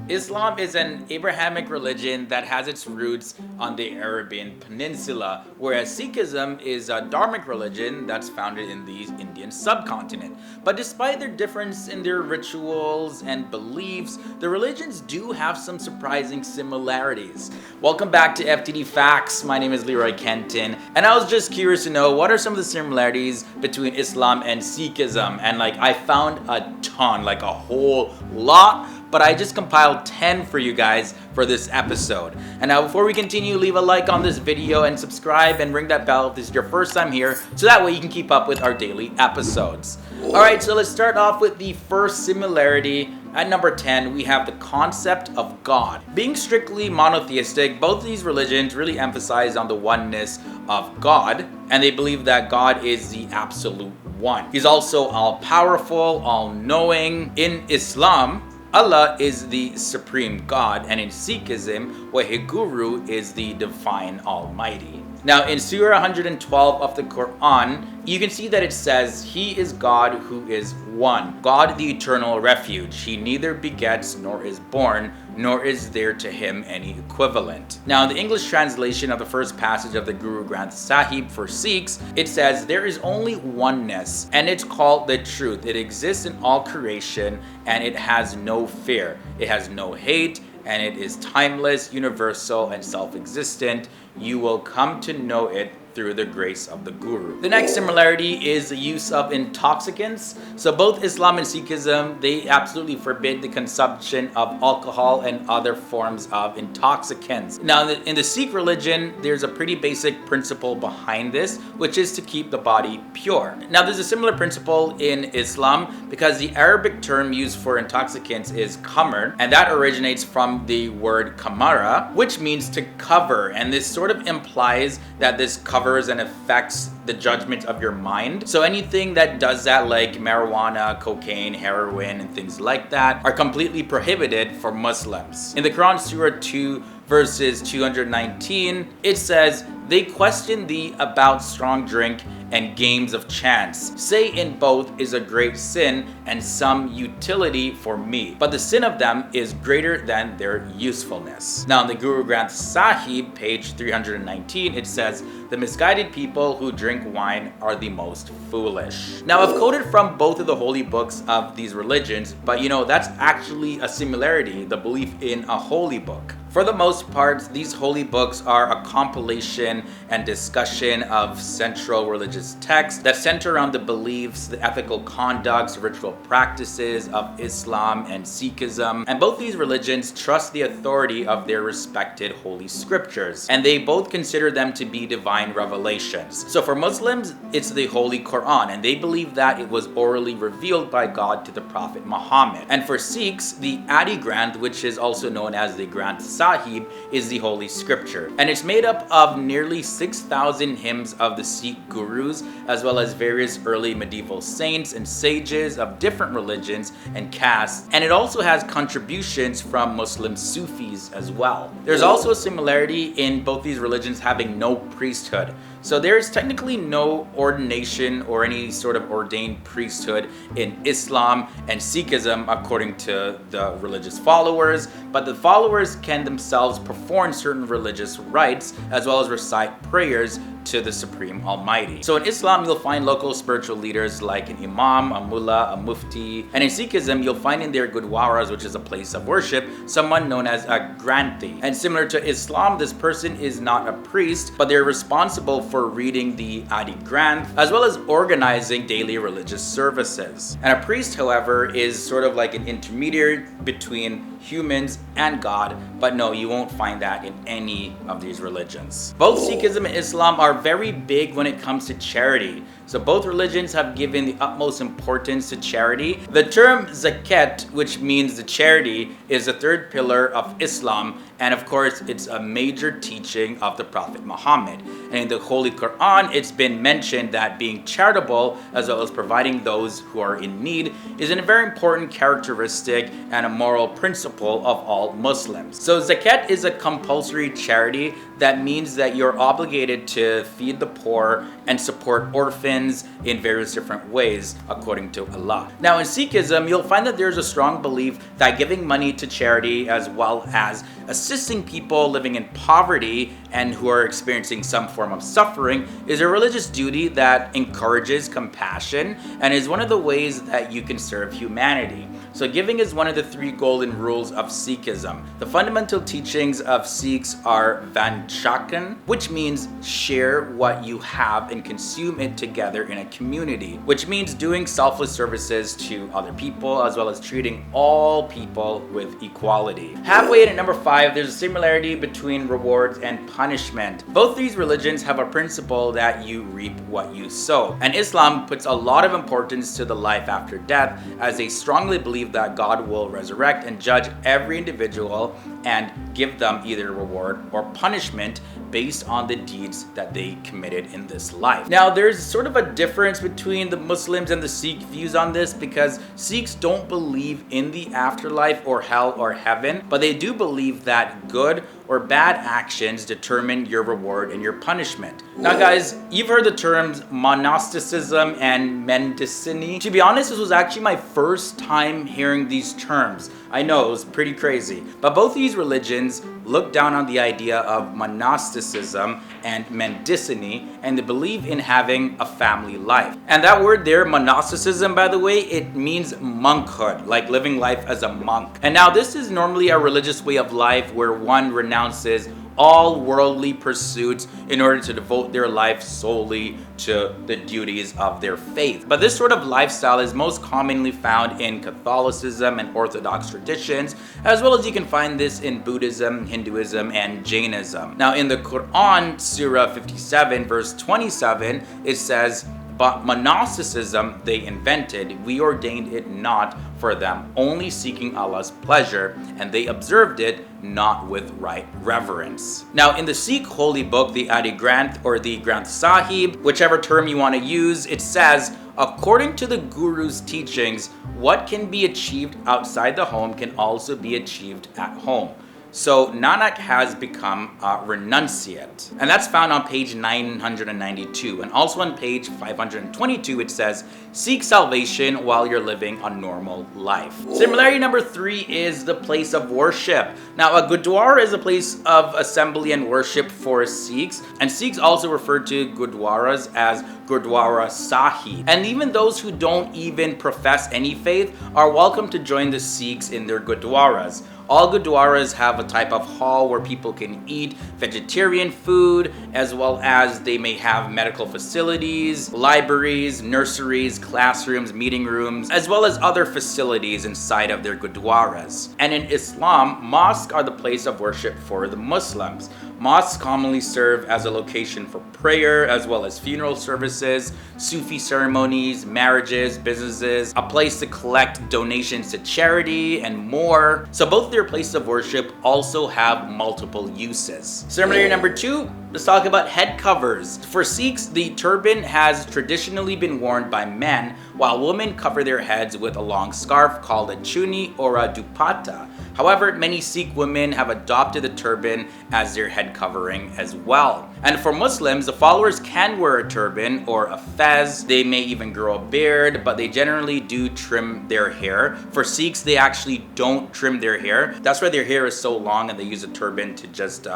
Islam is an Abrahamic religion that has its roots on the Arabian Peninsula, whereas Sikhism is a Dharmic religion that's founded in the Indian subcontinent. But despite their difference in their rituals and beliefs, the religions do have some surprising similarities. Welcome back to FTD Facts. My name is Leroy Kenton, and I was just curious to know what are some of the similarities between Islam and Sikhism. And I found a ton, a whole lot. But I just compiled 10 for you guys for this episode. And now before we continue, leave a like on this video and subscribe and ring that bell if this is your first time here, so that way you can keep up with our daily episodes. Alright, so let's start off with the first similarity. At number 10, we have the concept of God. Being strictly monotheistic, both these religions really emphasize on the oneness of God, and they believe that God is the absolute one. He's also all-powerful, all-knowing. In Islam, Allah is the supreme God, and in Sikhism, Waheguru is the divine almighty. Now in Surah 112 of the Quran, you can see that it says, He is God who is one, God the eternal refuge. He neither begets nor is born, nor is there to him any equivalent. Now in the English translation of the first passage of the Guru Granth Sahib for Sikhs, it says, there is only oneness, and it's called the truth. It exists in all creation, and it has no fear. It has no hate, and it is timeless, universal, and self-existent. You will come to know it through the grace of the Guru. The next similarity is the use of intoxicants. So both Islam and Sikhism, they absolutely forbid the consumption of alcohol and other forms of intoxicants. Now in the Sikh religion, there's a pretty basic principle behind this, which is to keep the body pure. Now there's a similar principle in Islam because the Arabic term used for intoxicants is khamr, and that originates from the word kamara, which means to cover, and this sort of implies that this covers and affects the judgment of your mind. So anything that does that, like marijuana, cocaine, heroin, and things like that, are completely prohibited for Muslims. In the Quran, Surah 2, verses 219, it says, they question thee about strong drink and games of chance. Say in both is a great sin and some utility for me, but the sin of them is greater than their usefulness. Now in the Guru Granth Sahib, page 319, it says, the misguided people who drink wine are the most foolish. Now I've quoted from both of the holy books of these religions, but that's actually a similarity, the belief in a holy book. For the most part, these holy books are a compilation and discussion of central religious texts that center around the beliefs, the ethical conducts, ritual practices of Islam and Sikhism. And both these religions trust the authority of their respected holy scriptures, and they both consider them to be divine revelations. So for Muslims, it's the Holy Quran, and they believe that it was orally revealed by God to the Prophet Muhammad. And for Sikhs, the Adi Granth, which is also known as the Granth Sahib, is the Holy Scripture. And it's made up of nearly 6,000 hymns of the Sikh gurus, as well as various early medieval saints and sages of different religions and castes. And it also has contributions from Muslim Sufis as well. There's also a similarity in both these religions having no priesthood. So there's technically no ordination or any sort of ordained priesthood in Islam and Sikhism according to the religious followers, but the followers can themselves perform certain religious rites as well as recite prayers to the Supreme Almighty. So in Islam, you'll find local spiritual leaders like an imam, a mullah, a mufti, and in Sikhism, you'll find in their gurdwaras, which is a place of worship, someone known as a granthi. And similar to Islam, this person is not a priest, but they're responsible for reading the Adi Granth, as well as organizing daily religious services. And a priest, however, is sort of like an intermediary between humans and God, but no, you won't find that in any of these religions. Both Sikhism and Islam are very big when it comes to charity. So both religions have given the utmost importance to charity. The term zakat, which means the charity, is the third pillar of Islam, and of course it's a major teaching of the Prophet Muhammad. And in the Holy Quran, it's been mentioned that being charitable as well as providing those who are in need is a very important characteristic and a moral principle of all Muslims. So zakat is a compulsory charity that means that you're obligated to feed the poor and support orphans in various different ways according to Allah. Now in Sikhism, you'll find that there's a strong belief that giving money to charity as well as assisting people living in poverty and who are experiencing some form of suffering is a religious duty that encourages compassion and is one of the ways that you can serve humanity. So giving is one of the 3 golden rules of Sikhism. The fundamental teachings of Sikhs are Vanchakan, which means share what you have and consume it together in a community, which means doing selfless services to other people as well as treating all people with equality. Halfway in at number 5, there's a similarity between rewards and punishment. Both these religions have a principle that you reap what you sow, and Islam puts a lot of importance to the life after death, as they strongly believe that God will resurrect and judge every individual and give them either reward or punishment based on the deeds that they committed in this life. Now there's sort of a difference between the Muslims and the Sikh views on this, because Sikhs don't believe in the afterlife or hell or heaven, but they do believe that good or bad actions determine your reward and your punishment. Now guys, you've heard the terms Monasticism and Mendicancy. To be honest, this was actually my first time hearing these terms. I know, it was pretty crazy. But both these religions look down on the idea of monasticism and mendicancy, and they believe in having a family life. And that word there, monasticism, by the way, it means monkhood, like living life as a monk. And now this is normally a religious way of life where one renounces all worldly pursuits in order to devote their life solely to the duties of their faith. But this sort of lifestyle is most commonly found in Catholicism and Orthodox traditions, as well as you can find this in Buddhism, Hinduism, and Jainism. Now in the Quran, Surah 57, verse 27, it says, "But monasticism they invented, we ordained it not for them, only seeking Allah's pleasure, and they observed it not with right reverence." Now in the Sikh holy book, the Adi Granth or the Granth Sahib, whichever term you want to use, it says, according to the Guru's teachings, what can be achieved outside the home can also be achieved at home. So Nanak has become a renunciate. And that's found on page 992. And also on page 522 it says, seek salvation while you're living a normal life. Similarity number 3 is the place of worship. Now a gurdwara is a place of assembly and worship for Sikhs. And Sikhs also refer to gurdwaras as Gurdwara Sahib. And even those who don't even profess any faith are welcome to join the Sikhs in their gurdwaras. All gurdwaras have a type of hall where people can eat vegetarian food, as well as they may have medical facilities, libraries, nurseries, classrooms, meeting rooms, as well as other facilities inside of their gurdwaras. And in Islam, mosques are the place of worship for the Muslims. Mosques commonly serve as a location for prayer, as well as funeral services, Sufi ceremonies, marriages, businesses, a place to collect donations to charity, and more. So both their places of worship also have multiple uses. Ceremony number 2, let's talk about head covers. For Sikhs, the turban has traditionally been worn by men, while women cover their heads with a long scarf called a chuni or a dupatta. However, many Sikh women have adopted the turban as their head covering as well. And for Muslims, the followers can wear a turban or a fez. They may even grow a beard, but they generally do trim their hair. For Sikhs, they actually don't trim their hair. That's why their hair is so long, and they use a turban to just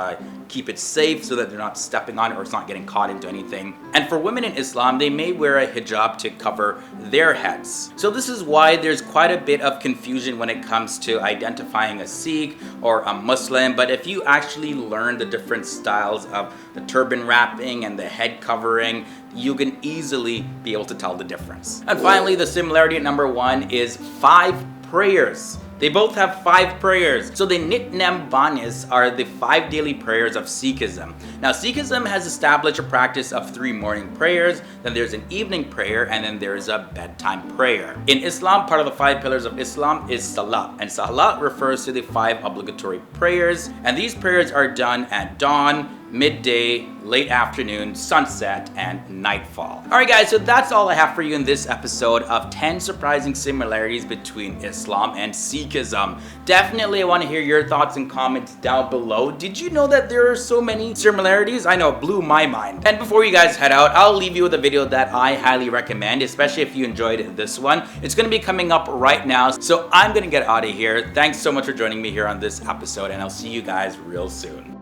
keep it safe so that they're not stepping on it or it's not getting caught into anything. And for women in Islam, they may wear a hijab to cover their heads. So this is why there's quite a bit of confusion when it comes to identifying a Sikh or a Muslim. But if you actually learn the different styles of the turban wrapping and the head covering, you can easily be able to tell the difference. And finally, the similarity at number 1 is 5 prayers. They both have 5 prayers. So the Nitnem Banis are the 5 daily prayers of Sikhism. Now Sikhism has established a practice of 3 morning prayers, then there's an evening prayer, and then there's a bedtime prayer. In Islam, part of the 5 pillars of Islam is Salah. And Salah refers to the 5 obligatory prayers. And these prayers are done at dawn, midday, late afternoon, sunset, and nightfall. Alright guys, so that's all I have for you in this episode of 10 surprising similarities between Islam and Sikhism. Definitely I want to hear your thoughts and comments down below. Did you know that there are so many similarities? I know, it blew my mind. And before you guys head out, I'll leave you with a video that I highly recommend, especially if you enjoyed this one. It's going to be coming up right now, so I'm going to get out of here. Thanks so much for joining me here on this episode, and I'll see you guys real soon.